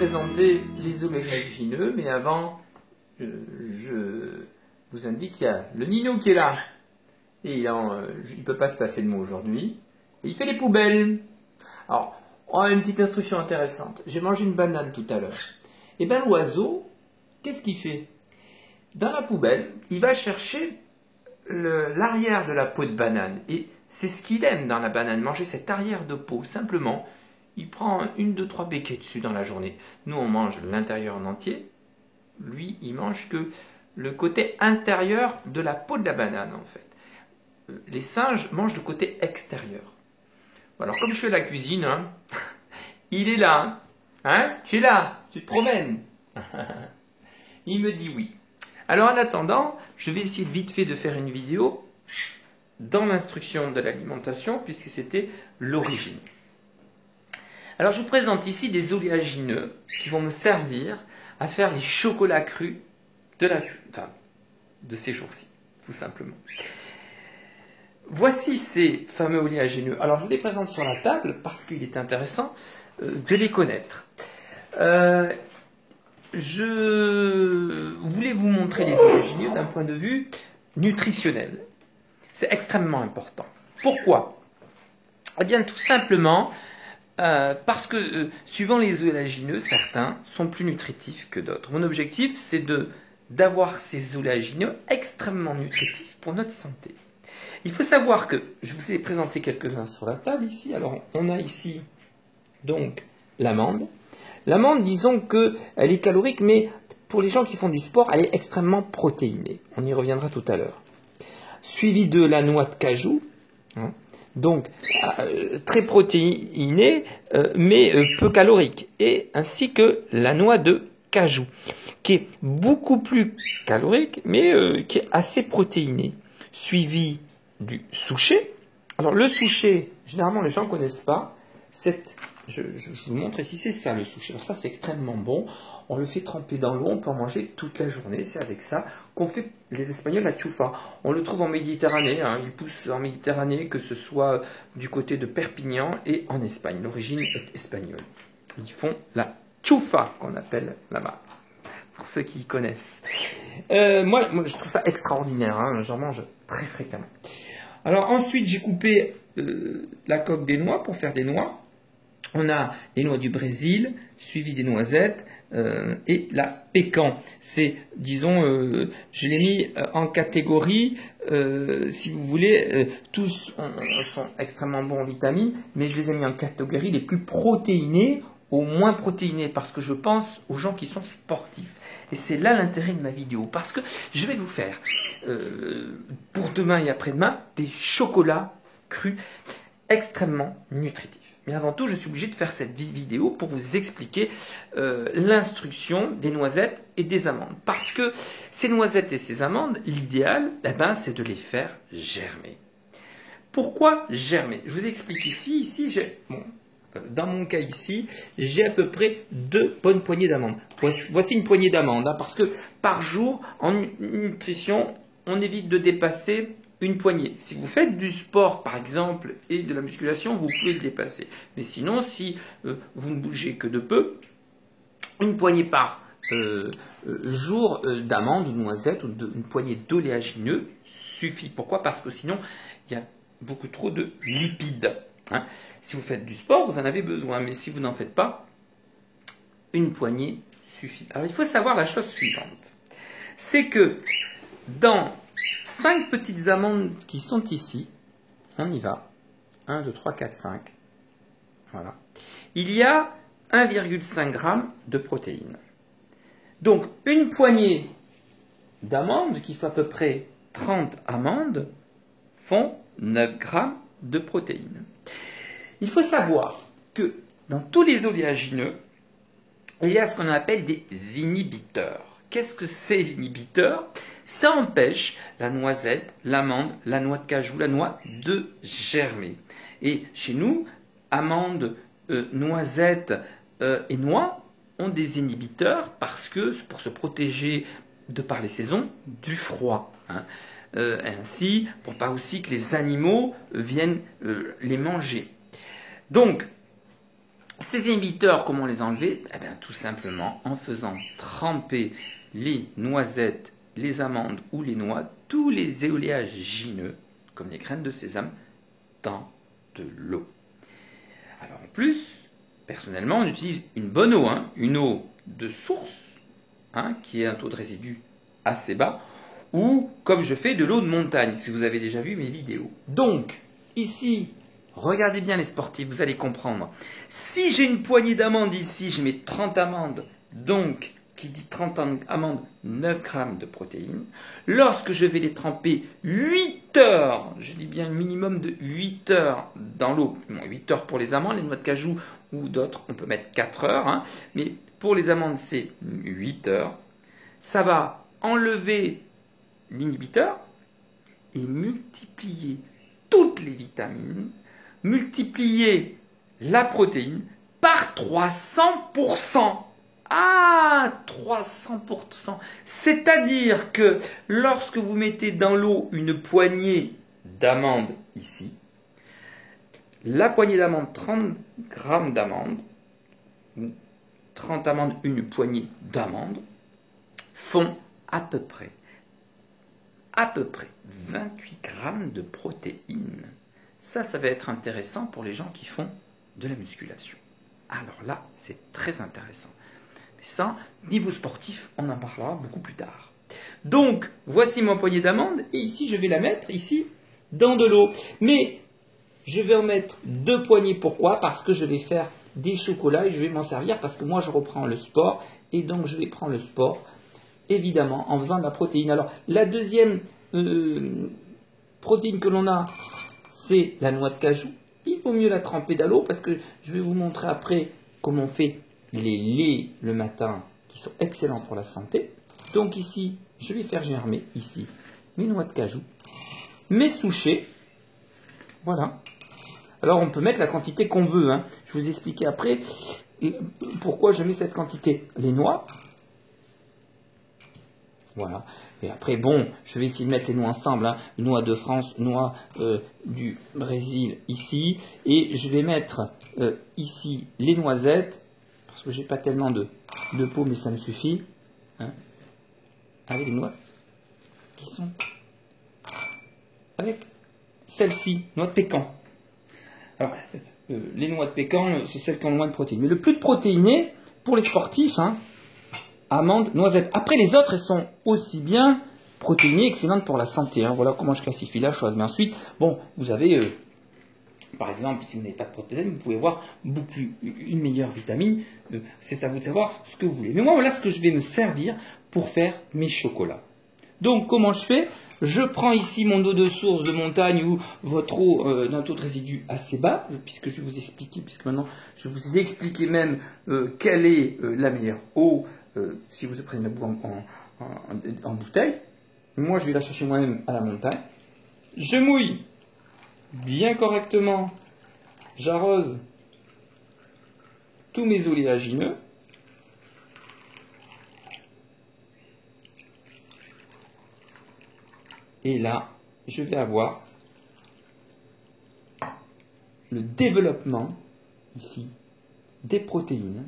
présenter les oléagineux, mais avant, je vous indique qu'il y a le Nino qui est là. Et il ne peut pas se passer de mots aujourd'hui. Et il fait les poubelles. Alors, on a une petite instruction intéressante. J'ai mangé une banane tout à l'heure. Et bien l'oiseau, qu'est-ce qu'il fait? Dans la poubelle, il va chercher l'arrière de la peau de banane. Et c'est ce qu'il aime dans la banane, manger cette arrière de peau. Simplement, il prend 1, 2, 3 béquets dessus dans la journée. Nous, on mange l'intérieur en entier. Lui, il mange que le côté intérieur de la peau de la banane, en fait. Les singes mangent le côté extérieur. Alors, comme je fais la cuisine, hein, il est là. Hein, tu es là, tu te promènes. Il me dit oui. Alors, en attendant, je vais essayer vite fait de faire une vidéo dans l'instruction de l'alimentation, puisque c'était l'origine. Alors, je vous présente ici des oléagineux qui vont me servir à faire les chocolats crus de ces jours-ci, tout simplement. Voici ces fameux oléagineux. Alors, je vous les présente sur la table parce qu'il est intéressant de les connaître. Je voulais vous montrer les oléagineux d'un point de vue nutritionnel. C'est extrêmement important. Pourquoi? Eh bien, tout simplement parce que, suivant les oléagineux, certains sont plus nutritifs que d'autres. Mon objectif, c'est d'avoir ces oléagineux extrêmement nutritifs pour notre santé. Il faut savoir que, je vous ai présenté quelques-uns sur la table ici. Alors, on a ici, donc, l'amande. L'amande, disons qu'elle est calorique, mais pour les gens qui font du sport, elle est extrêmement protéinée. On y reviendra tout à l'heure. Suivi de la noix de cajou. Hein. Donc, très protéinée, mais peu calorique. Et ainsi que la noix de cajou, qui est beaucoup plus calorique, mais qui est assez protéinée. Suivi du souchet. Alors, le souchet, généralement, les gens ne connaissent pas. Je vous montre ici, c'est ça le souchet. Alors ça, c'est extrêmement bon. On le fait tremper dans l'eau, on peut en manger toute la journée. C'est avec ça qu'on fait les Espagnols la choufa. On le trouve en Méditerranée, hein. Il pousse en Méditerranée, que ce soit du côté de Perpignan et en Espagne. L'origine est espagnole. Ils font la choufa, qu'on appelle là-bas, pour ceux qui connaissent. Moi, je trouve ça extraordinaire, hein. J'en mange très fréquemment. Alors ensuite, j'ai coupé la coque des noix pour faire des noix. On a les noix du Brésil, suivi des noisettes et la pécan. C'est, disons, je l'ai mis en catégorie, si vous voulez, tous sont extrêmement bons en vitamines, mais je les ai mis en catégorie les plus protéinés au moins protéinés, parce que je pense aux gens qui sont sportifs. Et c'est là l'intérêt de ma vidéo, parce que je vais vous faire, pour demain et après-demain, des chocolats crus extrêmement nutritifs. Mais avant tout, je suis obligé de faire cette vidéo pour vous expliquer l'instruction des noisettes et des amandes. Parce que ces noisettes et ces amandes, l'idéal, eh ben, c'est de les faire germer. Pourquoi germer? Je vous explique ici. Dans mon cas ici, j'ai à peu près 2 bonnes poignées d'amandes. Voici une poignée d'amandes, hein, parce que par jour, en nutrition, on évite de dépasser une poignée. Si vous faites du sport, par exemple, et de la musculation, vous pouvez le dépasser. Mais sinon, si vous ne bougez que de peu, une poignée par jour d'amandes ou de noisettes, ou une poignée d'oléagineux suffit. Pourquoi? Parce que sinon, il y a beaucoup trop de lipides. Hein. Si vous faites du sport, vous en avez besoin. Mais si vous n'en faites pas, une poignée suffit. Alors, il faut savoir la chose suivante. C'est que dans 5 petites amandes qui sont ici, on y va, 1, 2, 3, 4, 5, voilà, il y a 1,5 g de protéines. Donc, une poignée d'amandes, qui fait à peu près 30 amandes, font 9 g de protéines. Il faut savoir que dans tous les oléagineux, il y a ce qu'on appelle des inhibiteurs. Qu'est-ce que c'est l'inhibiteur? Ça empêche la noisette, l'amande, la noix de cajou, la noix de germer. Et chez nous, amandes, noisettes et noix ont des inhibiteurs parce que pour se protéger de par les saisons du froid. Hein. Ainsi, pour pas aussi que les animaux viennent les manger. Donc, Ces inhibiteurs, comment les enlever? Eh bien, tout simplement en faisant tremper les noisettes, les amandes ou les noix, tous les éoléagineux, comme les graines de sésame, dans de l'eau. Alors en plus, personnellement, on utilise une bonne eau, une eau de source, qui a un taux de résidu assez bas, ou comme je fais de l'eau de montagne, si vous avez déjà vu mes vidéos. Donc, ici, regardez bien les sportifs, vous allez comprendre. Si j'ai une poignée d'amandes ici, je mets 30 amandes, donc, qui dit 30 amandes, 9 grammes de protéines. Lorsque je vais les tremper 8 heures, je dis bien un minimum de 8 heures dans l'eau, bon, 8 heures pour les amandes, les noix de cajou ou d'autres, on peut mettre 4 heures, mais pour les amandes, c'est 8 heures. Ça va enlever l'inhibiteur et multiplier toutes les vitamines, multiplier la protéine par 300%. Ah, 300%. C'est-à-dire que lorsque vous mettez dans l'eau une poignée d'amandes ici, la poignée d'amandes, 30 grammes d'amandes, 30 amandes, une poignée d'amandes, font à peu près 28 grammes de protéines. Ça va être intéressant pour les gens qui font de la musculation. Alors là, c'est très intéressant. Mais ça, niveau sportif, on en parlera beaucoup plus tard. Donc, voici ma poignée d'amandes. Et ici, je vais la mettre, ici, dans de l'eau. Mais, je vais en mettre 2 poignées. Pourquoi? Parce que je vais faire des chocolats et je vais m'en servir parce que moi, je reprends le sport. Et donc, je vais prendre le sport, évidemment, en faisant de la protéine. Alors, la deuxième protéine que l'on a, c'est la noix de cajou. Il vaut mieux la tremper dans l'eau parce que je vais vous montrer après comment on fait les laits le matin qui sont excellents pour la santé. Donc ici, je vais faire germer ici mes noix de cajou, mes souchets. Voilà. Alors on peut mettre la quantité qu'on veut. Je vais vous expliquer après pourquoi je mets cette quantité. Les noix. Voilà. Et après, bon, je vais essayer de mettre les noix ensemble. Noix de France, noix du Brésil ici. Et je vais mettre ici les noisettes. Parce que j'ai pas tellement de peau, mais ça me suffit. Avec les noix qui sont avec celle-ci, noix de pécan. Alors, les noix de pécan, c'est celles qui ont le moins de protéines. Mais le plus de protéiné, pour les sportifs, amandes, noisettes. Après, les autres, elles sont aussi bien protéinées, excellentes pour la santé. Voilà comment je classifie la chose. Mais ensuite, bon, vous avez, par exemple, si vous n'avez pas de protéines, vous pouvez avoir une meilleure vitamine. C'est à vous de savoir ce que vous voulez. Mais moi, voilà ce que je vais me servir pour faire mes chocolats. Donc, comment je fais? Je prends ici mon eau de source de montagne ou votre eau d'un taux de résidu assez bas, puisque je vais vous expliquer, puisque maintenant je vais vous expliquer même quelle est la meilleure eau si vous prenez la boue en bouteille. Moi, je vais la chercher moi-même à la montagne. Je mouille bien correctement, j'arrose tous mes oléagineux. Et là, je vais avoir le développement, ici, des protéines,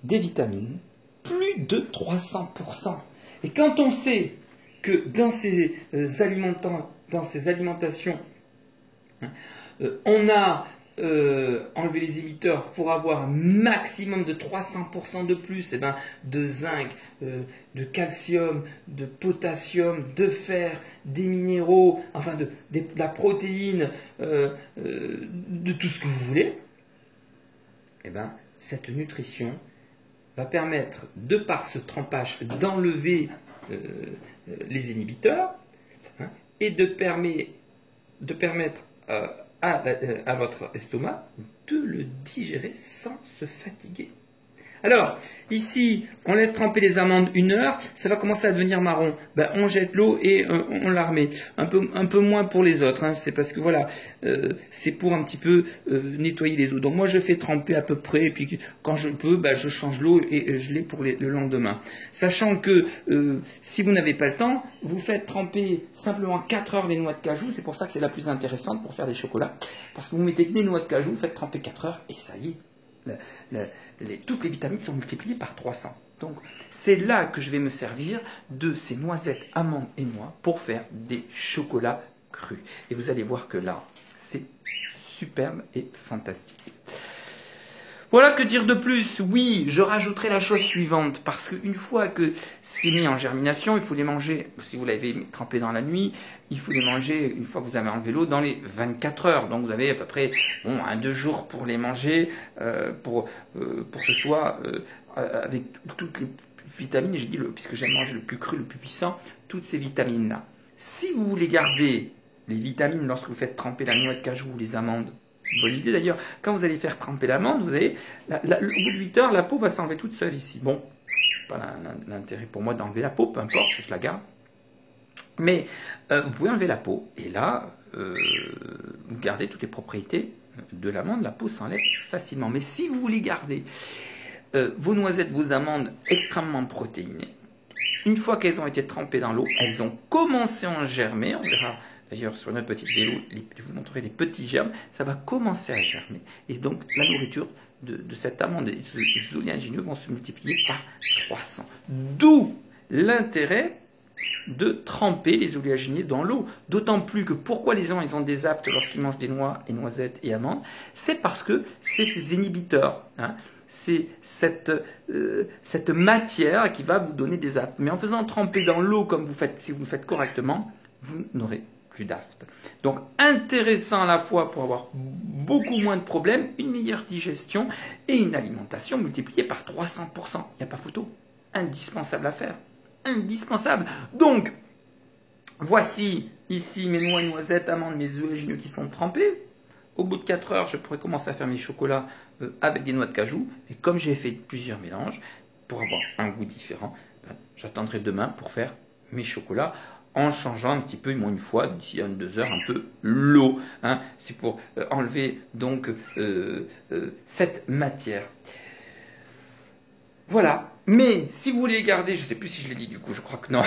des vitamines, plus de 300%. Et quand on sait que dans ces alimentations, on a enlevé les émetteurs pour avoir un maximum de 300% de plus, de zinc, de calcium, de potassium, de fer, des minéraux, enfin de la protéine, de tout ce que vous voulez, cette nutrition va permettre, de par ce trempage, d'enlever les inhibiteurs et de permettre à votre estomac de le digérer sans se fatiguer. Alors, ici, on laisse tremper les amandes 1 heure, ça va commencer à devenir marron. On jette l'eau et on la remet. Un peu moins pour les autres, c'est parce que voilà, c'est pour un petit peu nettoyer les eaux. Donc moi, je fais tremper à peu près, et puis quand je peux, je change l'eau et je l'ai pour le lendemain. Sachant que si vous n'avez pas le temps, vous faites tremper simplement 4 heures les noix de cajou, c'est pour ça que c'est la plus intéressante pour faire des chocolats. Parce que vous mettez des noix de cajou, vous faites tremper 4 heures et ça y est. toutes les vitamines sont multipliées par 300. Donc, c'est là que je vais me servir de ces noisettes, amandes et noix pour faire des chocolats crus. Et vous allez voir que là, c'est superbe et fantastique. Voilà, que dire de plus? Oui, je rajouterai la chose suivante, parce qu'une fois que c'est mis en germination, il faut les manger, si vous l'avez trempé dans la nuit, il faut les manger une fois que vous avez enlevé l'eau dans les 24 heures. Donc vous avez à peu près 1-2 jours pour les manger, pour que ce soit avec toutes les vitamines, j'ai dit, puisque j'aime manger le plus cru, le plus puissant, toutes ces vitamines-là. Si vous voulez garder les vitamines lorsque vous faites tremper la noix de cajou ou les amandes, bonne idée d'ailleurs, quand vous allez faire tremper l'amande, vous allez, au bout de 8 heures, la peau va s'enlever toute seule ici. Bon, pas l'intérêt pour moi d'enlever la peau, peu importe, je la garde. Mais vous pouvez enlever la peau, et là, vous gardez toutes les propriétés de l'amande, la peau s'enlève facilement. Mais si vous voulez garder vos noisettes, vos amandes extrêmement protéinées, une fois qu'elles ont été trempées dans l'eau, elles ont commencé à en germer, on verra. D'ailleurs, sur notre petite vélo, je vous montrerai les petits germes, ça va commencer à germer. Et donc, la nourriture de cette amande et de ces oléagineux vont se multiplier par 300. D'où l'intérêt de tremper les oléagineux dans l'eau. D'autant plus que pourquoi les gens ils ont des aftes lorsqu'ils mangent des noix et noisettes et amandes, c'est parce que c'est ces inhibiteurs. Hein. C'est cette matière qui va vous donner des aftes. Mais en faisant tremper dans l'eau comme vous faites, si vous le faites correctement, vous n'aurez plus d'aftes. Donc intéressant à la fois pour avoir beaucoup moins de problèmes, une meilleure digestion et une alimentation multipliée par 300%. Il n'y a pas photo. Indispensable à faire. Indispensable. Donc, voici ici mes noix, noisettes, amandes, mes oléagineux qui sont trempés. Au bout de 4 heures, je pourrais commencer à faire mes chocolats avec des noix de cajou. Et comme j'ai fait plusieurs mélanges, pour avoir un goût différent, j'attendrai demain pour faire mes chocolats en changeant un petit peu, une fois, d'ici 1-2 heures, un peu l'eau. Hein. C'est pour enlever donc cette matière. Voilà. Mais si vous voulez les garder, je ne sais plus si je l'ai dit du coup, je crois que non.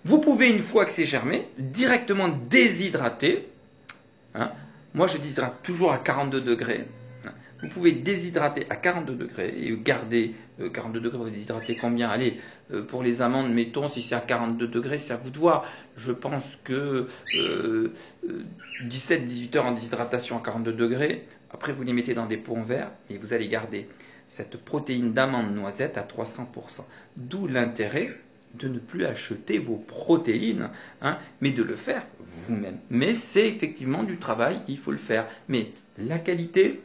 Vous pouvez, une fois que c'est germé, directement déshydrater. Hein. Moi, je déshydrate toujours à 42 degrés. Vous pouvez déshydrater à 42 degrés et garder 42 degrés, vous déshydrater combien? Allez, pour les amandes, mettons, si c'est à 42 degrés, c'est à vous de voir. Je pense que 17-18 heures en déshydratation à 42 degrés. Après, vous les mettez dans des pots en verre et vous allez garder cette protéine d'amande noisette à 300%. D'où l'intérêt de ne plus acheter vos protéines, hein, mais de le faire vous-même. Mais c'est effectivement du travail, il faut le faire. Mais la qualité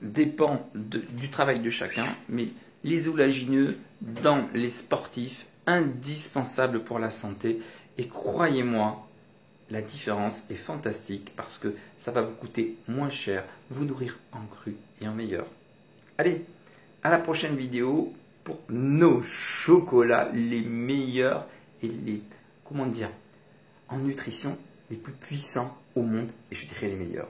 dépend du travail de chacun, mais les oléagineux dans les sportifs, indispensables pour la santé. Et croyez-moi, la différence est fantastique parce que ça va vous coûter moins cher, vous nourrir en cru et en meilleur. Allez, à la prochaine vidéo pour nos chocolats les meilleurs et les, comment dire, en nutrition, les plus puissants au monde, et je dirais les meilleurs.